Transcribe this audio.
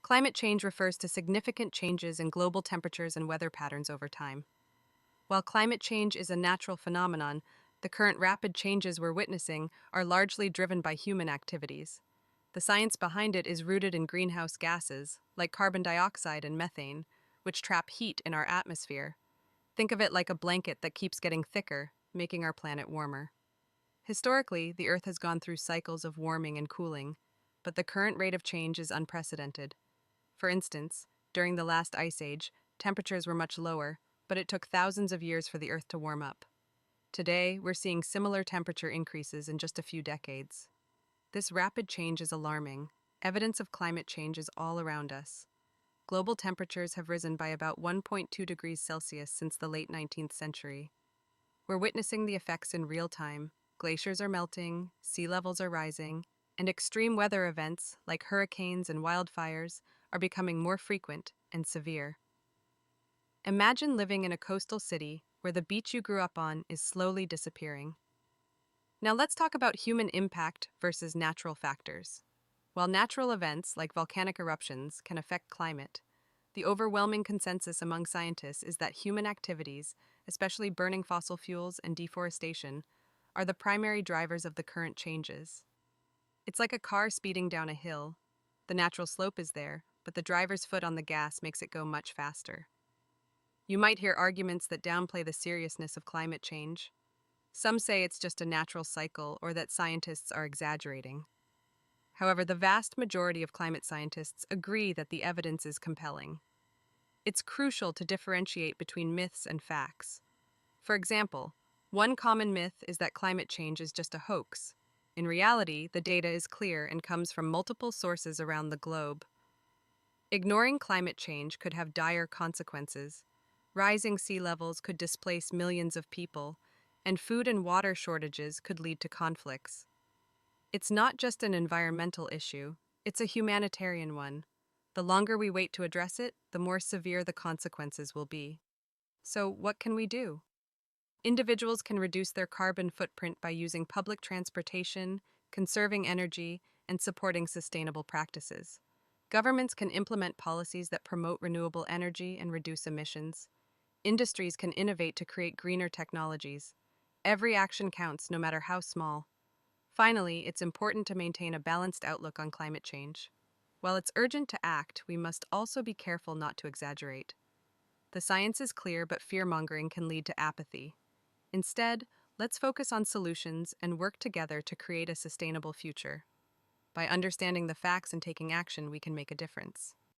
Climate change refers to significant changes in global temperatures and weather patterns over time. While climate change is a natural phenomenon, the current rapid changes we're witnessing are largely driven by human activities. The science behind it is rooted in greenhouse gases, like carbon dioxide and methane, which trap heat in our atmosphere. Think of it like a blanket that keeps getting thicker, making our planet warmer. Historically, the Earth has gone through cycles of warming and cooling, but the current rate of change is unprecedented. For instance, during the last ice age, temperatures were much lower, but it took thousands of years for the Earth to warm up. Today, we're seeing similar temperature increases in just a few decades. This rapid change is alarming. Evidence of climate change is all around us. Global temperatures have risen by about 1.2 degrees Celsius since the late 19th century. We're witnessing the effects in real time. Glaciers are melting, sea levels are rising, and extreme weather events like hurricanes and wildfires are becoming more frequent and severe. Imagine living in a coastal city where the beach you grew up on is slowly disappearing. Now let's talk about human impact versus natural factors. While natural events like volcanic eruptions can affect climate, the overwhelming consensus among scientists is that human activities, especially burning fossil fuels and deforestation, are the primary drivers of the current changes. It's like a car speeding down a hill. The natural slope is there, but the driver's foot on the gas makes it go much faster. You might hear arguments that downplay the seriousness of climate change. Some say it's just a natural cycle or that scientists are exaggerating. However, the vast majority of climate scientists agree that the evidence is compelling. It's crucial to differentiate between myths and facts. For example, one common myth is that climate change is just a hoax. In reality, the data is clear and comes from multiple sources around the globe. Ignoring climate change could have dire consequences. Rising sea levels could displace millions of people, and food and water shortages could lead to conflicts. It's not just an environmental issue, it's a humanitarian one. The longer we wait to address it, the more severe the consequences will be. So, what can we do? Individuals can reduce their carbon footprint by using public transportation, conserving energy, and supporting sustainable practices. Governments can implement policies that promote renewable energy and reduce emissions. Industries can innovate to create greener technologies. Every action counts, no matter how small. Finally, it's important to maintain a balanced outlook on climate change. While it's urgent to act, we must also be careful not to exaggerate. The science is clear, but fear-mongering can lead to apathy. Instead, let's focus on solutions and work together to create a sustainable future. By understanding the facts and taking action, we can make a difference.